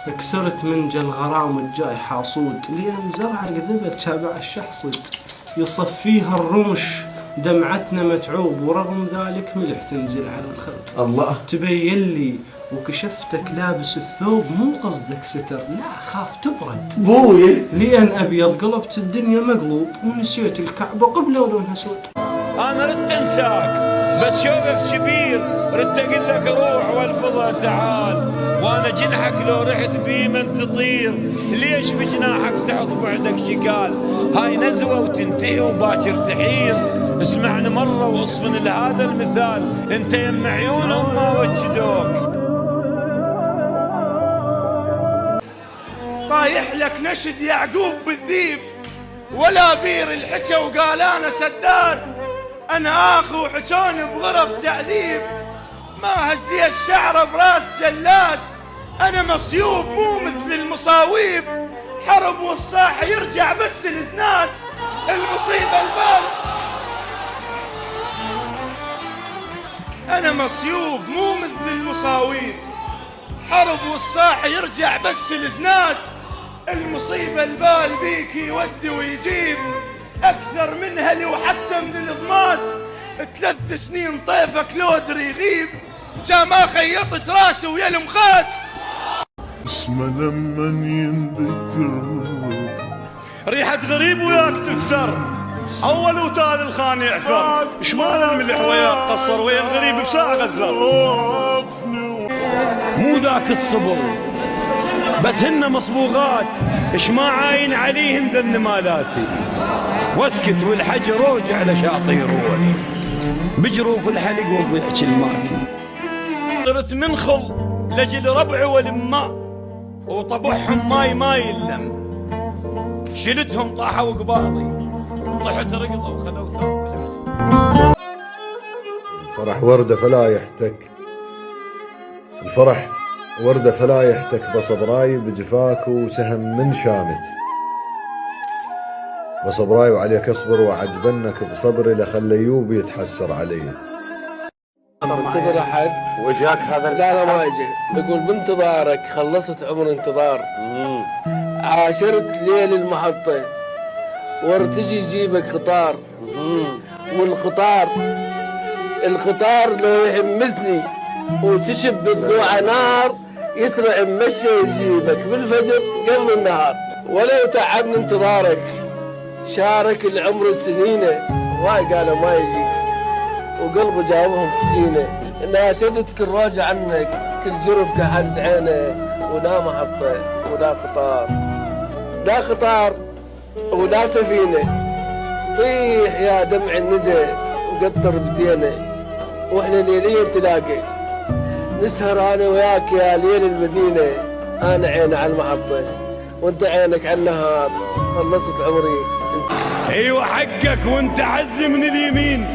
كسرت من جا الغرام الجاي حاصود، لين زرع القذبة تابع الشحصد، يصفيها الرمش دمعتنا متعوب، ورغم ذلك ملح تنزل على الخد. الله تبين لي وكشفتك لابس الثوب، مو قصدك ستر، لا خاف تبرد بوي، لين ابيض قلبت الدنيا مقلوب، ونسيت الكعبة قبل لونها سود. انا ردت انساك بس شوقك كبير، ردت اقول لك روح والفضا تعال، وانا جنحك لو رحت بيه من تطير، ليش بجناحك تحط بعدك شكال؟ هاي نزوة وتنتهي وباكر تحير، اسمعني مرة واصفن لهذا المثال، انت يم عيونهم ما وجدوك. طايح لك نشد يعقوب بالذيب، ولا بير الحكى وقال انا سداد، انا اخو حجون بغرف تعذيب، ما هزي الشعر براس جلاد، انا مصيوب مو مثل المصاويب، حرب والصاح يرجع بس الزناد، المصيبة البال. انا مصيوب مو مثل المصاويب، حرب والصاح يرجع بس الزناد، المصيبة البال بيك يودي ويجيب، أكثر منها لو حتى من الضمات، 3 سنين طيفك لو دري يغيب، جا ما خيطت راسي ويا المخاد. اسمه لمن ينذكر ريحة غريب وياك تفتر، أول وتالي الخان يعثر، شمال الملح وياك قصر، ويا الغريب بساعة غزر. مو ذاك الصبر بس هن مصبوغات، اش ما عاين عليهن ذن مالاتي، واسكت والحج روجع لشاطئ روحي، بجروف الحلق والضحك الماتي، صرت منخل لجل ربعي والماء، وطبعهم ما يلم، شلتهم طاحوا قباضي، طحت رقضه وخذوا ثوب العلي. الفرح وردة فلا يحتك، الفرح وردة فلا يحتك، بصبراي بجفاك وسهم من شامت، بصبراي وعليك اصبر، وعجبنك بصبري لخليوب يتحسر علي. منتظر احد وجاك هذا؟ لا ما اجى، يقول بانتظارك خلصت عمر انتظار، عاشرت ليل المحطة وارتجي يجيبك قطار، القطار لو يحمسني وتشب بضلوعه نار، يسرع مشي ويجيبك بالفجر قبل النهار، ولو تعبني انتظارك شارك العمر السنينه، واي قالوا ما يجيك وقلبه جاوبهم سجينه، ناشدتك الراجع عنك كل جرف كحلت عينه، ولا محطه ولا قطار، لا قطار ولا سفينه، طيح يا دمع الندى وقطر بدينا، واحنا ليليا تلاقي نسهر انا وياك يا ليل المدينه، انا عيني على المحطه وانت عينك على النهار، خلصت عمري. ايوه حقك وانت عز من اليمين،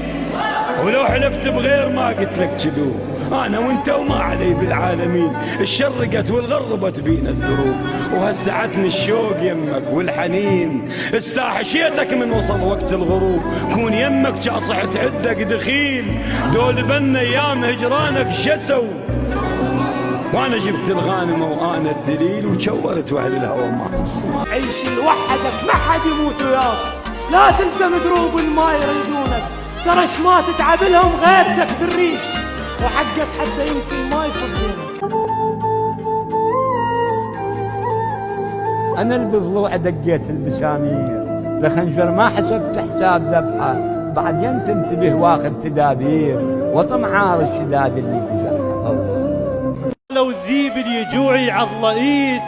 ولو حلفت بغير ما قلت لك كذو، انا وانت وما علي بالعالمين، الشرقت والغربت بينا الدروب، وهسعتني الشوق يمك والحنين، استحشيتك من وصل وقت الغروب، كون يمك جاصحت عدك دخيل، دول بنا ايام هجرانك شسوا، وانا جبت الغانمه وانا الدليل، وشورت وحد الهوى ما نص. عيش لوحدك ما حد يموت وياك، لا تلزم دروب ما يريدونك، ترى ما تتعب لهم غيرتك بالريش، وحقك حتى يمكن ما يفضلونك. انا اللي بضلوع دقيت البشامير، لخنجر ما حسبت حساب ذبحه، بعدين تنتبه واخذ تدابير، وطمعار الشداد اللي بجرحه. لو الذيب اللي يجوعي عض ايد،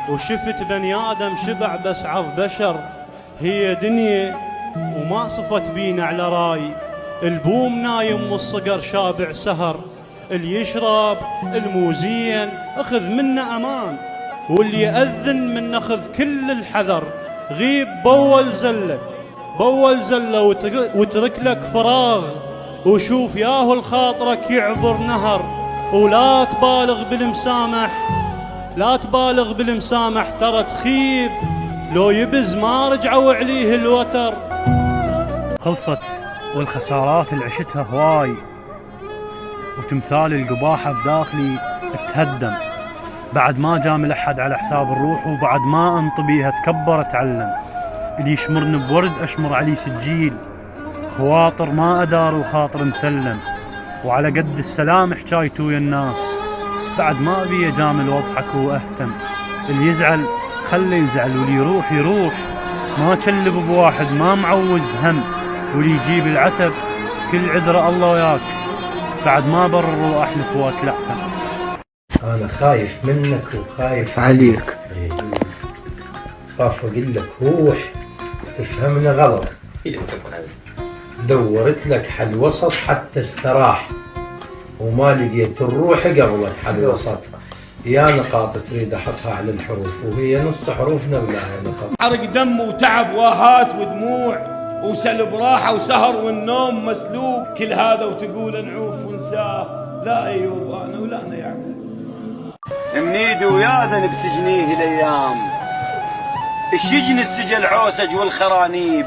وشفت بني ادم شبع بس عض بشر، هي دنيا وما صفت بينا على راي، البوم نايم والصقر شابع سهر، اللي يشرب الموزين اخذ منه امان، واللي يأذن من اخذ كل الحذر، غيب بول زله وترك لك فراغ، وشوف ياهو الخاطرك يعبر نهر، ولا تبالغ بالمسامح ترى تخيب، لو يبز ما رجعوا عليه الوتر. خلصت والخسارات اللي عشتها هواي، وتمثال القباحة بداخلي اتهدم، بعد ما جامل أحد على حساب الروح، وبعد ما أنطبيها تكبر أتعلم. اللي يشمرني بورد أشمر عليه سجيل، خواطر ما أدار وخاطر مسلم، وعلى قد السلام حكايته ويا الناس. بعد ما أبي أجامل وأضحك وأهتم، اللي يزعل خلي يزعل، واللي يروح يروح، ما أكلب بواحد ما معوز هم، واللي يجيب العتب كل عذره الله وياك، بعد ما برر وأحلف وأتلعثم. أنا خايف منك وخايف عليك، خاف أقول لك روح تفهمنا غلط. دورت لك حل وسط حتى استراح، وما لقيت الروح قبلك حل وسط. يا نقاط تريد أحطها على الحروف وهي نص حروفنا ولا نقاط؟ حرق دم وتعب واهات ودموع وسلب راحة وسهر والنوم مسلوب، كل هذا وتقول نعوف ونساه. لا أيوب أنا ولا أنا يعقوب، منيد وياذن بتجنيه الأيام، الشجن السجل عوسج والخرانيب.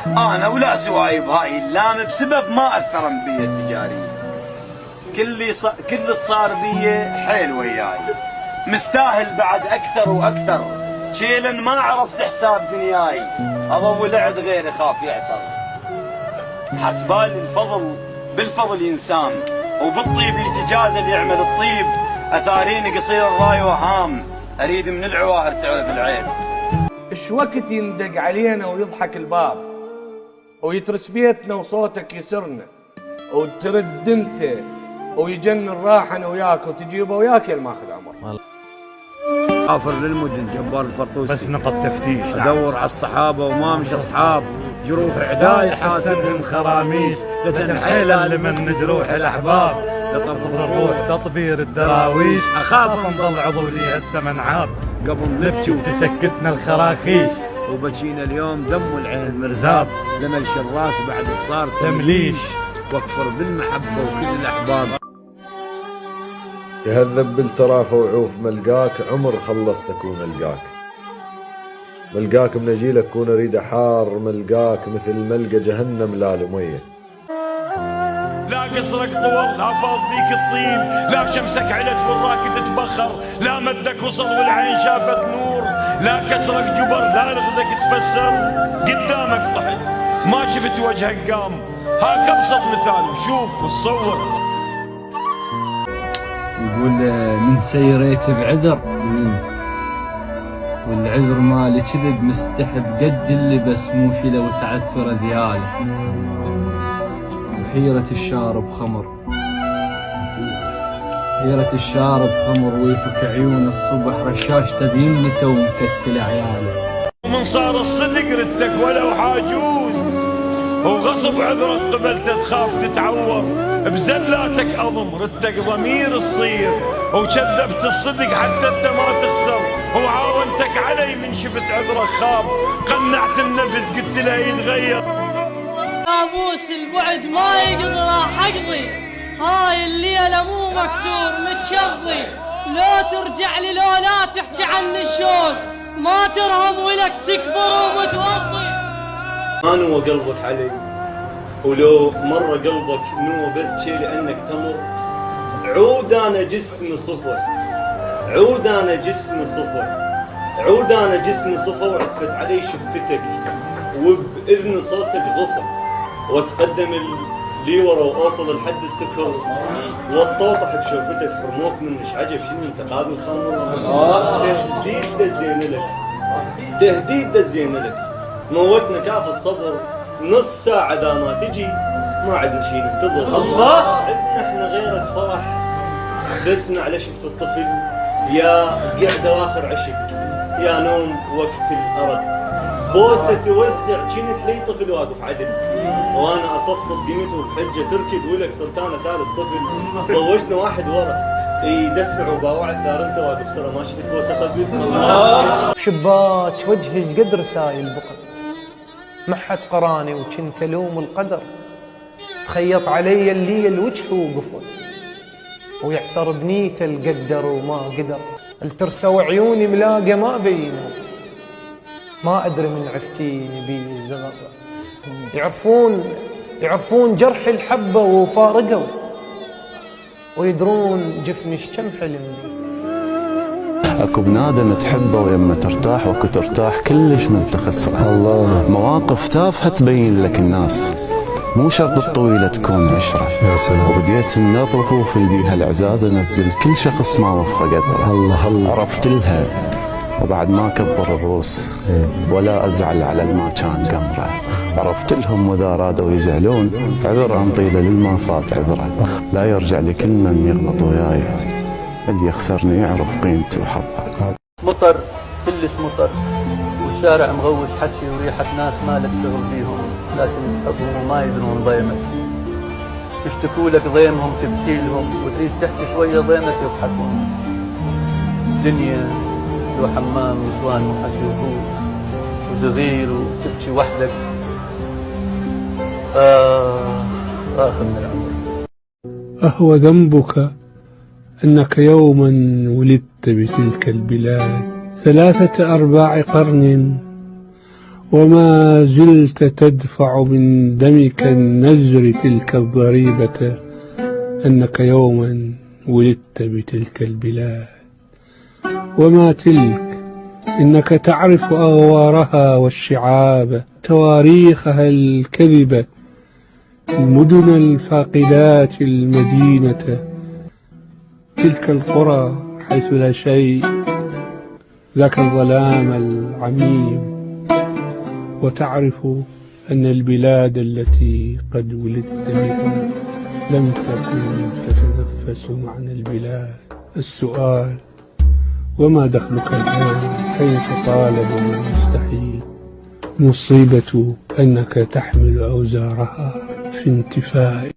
أنا ولا سوايب هاي اللام بسبب ما أثرن بي التجاري، كل صار بي حيل وياي، مستاهل بعد أكثر وأكثر، شيلا ما عرفت حساب دنياي، أضو لعد غيري خاف يعثر. حسبالي الفضل بالفضل ينسام، وبالطيب يتجازل يعمل الطيب، أثاريني قصير الراي وهام، أريد من العواهر تعرف العيب. ايش وقت يندق علينا ويضحك الباب، ويترس بيتنا وصوتك يسرنا، وترد انت ويجن الراحة انا وياك، وتجيبه وياك يا الماخذ عمر. غافر للمدن جبار الفرطوسي، بس نقط تفتيش ادور على الصحابه وما مش اصحاب، جروح عداي حاسبهم خراميش، لجن حيله لمن جروح الاحباب، لطبطب الروح تطبير الدراويش، اخاف نضل عضو لي هسه منعاب، قبل نبكي وتسكتنا الخراخيش، وبكينا اليوم دم والعين مرزاب، لملش الراس بعد صار تمليش، واكفر بالمحبه وكل الاحباب. تهذب بالترافة وعوف ملقاك، عمر خلصتك وملقاك، ملقاك من اجيلك كون اريد حار، ملقاك مثل ملقى جهنم لا لمية. لا قصرك طول، لا فاض بيك الطيب، لا شمسك علت وراك تتبخر، لا مدك وصل والعين شافت نور، لا كسرك جبر، لا لغزك تفسر، قدامك طحت ما شفت وجهك قام، هاك ابسط مثال شوف الصور. يقول من سيريت بعذر، والعذر مالي كذب مستحب قد اللي بس مو شي لو تعثر ذياله، وحيرة الشارب خمر، حيرة الشارب خمر، ويفك عيون الصبح رشاش تبينته ومكتل عياله. ومن صار الصدق ردك ولو حاجوز، وغصب عذرك قبلت تخاف تتعور، بزلاتك أضم ردك ضمير الصير، وكذبت الصدق حتى انت ما تخسر، وعاونتك علي من شفت عذرك خاب، قنعت النفس قلت له يتغير. كابوس البعد ما يقدر حقضي، هاي الليلة مو مكسور متشظي، لو ترجع لي لو لا تحكي عني شلون، ما ترهم ولك تكبر ومتوضي. ما نوى قلبك علي، ولو مرة قلبك نوى بس شي لأنك تمر، عود أنا جسمي صفر، عود أنا جسمي صفر، عود أنا جسمي صفر، وعسفت علي شفتك وبإذن صوتك غفر، واتقدم لي ورا وأوصل لحد السكر، والطوطح بشوفتك حرموك منش عجب شنو انت قابل خمر. تهديد دزين لك، تهديد دزين لك، موتنا كاف الصبر، نص ساعة دا ما تجي ما عدنا شي ننتظر. الله عدنا احنا غيرك فرح، بسمع لشف الطفل، يا قعدة واخر عشق، يا نوم وقت الأرض، بوسة توزع كنت لي طفل واقف عدل، وانا اصفط قيمته بحجة تركض ولك سلطانة ثالث طفل، ضوجنا واحد ورا يدفع وباوع الثار انت واقف سرى ما شفت بوسة قلبي. شباك وجهك قد رسايل بقر، محت قراني وكنت الوم القدر، تخيط علي الليل وجهه وقفل، ويعثر بنيته القدر وما قدر، الترسوا عيوني ملاقه ما بينوا، ما ادري من عفتيني بي الزغر، يعرفون جرح الحبه وفارقوا، ويدرون جفني كم حلم بي. اكو بنادم تحبه ويما ترتاح وكو ترتاح كلش من تخسره. الله. مواقف تافهة تبين لك الناس، مو شرط الطويلة تكون عشرة. يا سلام. وبديت من الرفوف اللي بيها العزاز انزل كل شخص ما وفى قدره. الله الله. عرفت لها وبعد ما كبر الروس ولا ازعل على الما كان قمره. عرفت لهم واذا رادوا يزعلون عذر انطيله للما فات عذره. لا يرجع لكل من يغلط وياي، اللي يخسرني يعرف قيمته وحظه. مطر كلش مطر والشارع مغوش حكي وريحة ناس مالك شغل بيهم، لكن تحبهم وما يدرون ضيمك. يشتكوا لك ضيمهم تبكي لهم وتريد تحكي شوية ضيمك يضحكون. دنيا وحمام نسوان وحكي وفوق وزغير وتبكي وحدك. آخر من العمر. أهو ذنبك أنك يوما ولدت بتلك البلاد 3/4 قرن وما زلت تدفع من دمك النزر تلك الضريبة، أنك يوما ولدت بتلك البلاد. وما تلك إنك تعرف أغوارها والشعاب، تواريخها الكذبة، المدن الفاقدات المدينة، تلك القرى حيث لا شيء، ذاك الظلام العميم. وتعرف أن البلاد التي قد ولدت بها لم تكن تتنفس معنى البلاد. السؤال: وما دخلك الآن حيث طالب بالمستحيل؟ مصيبة أنك تحمل أوزارها في انتفاء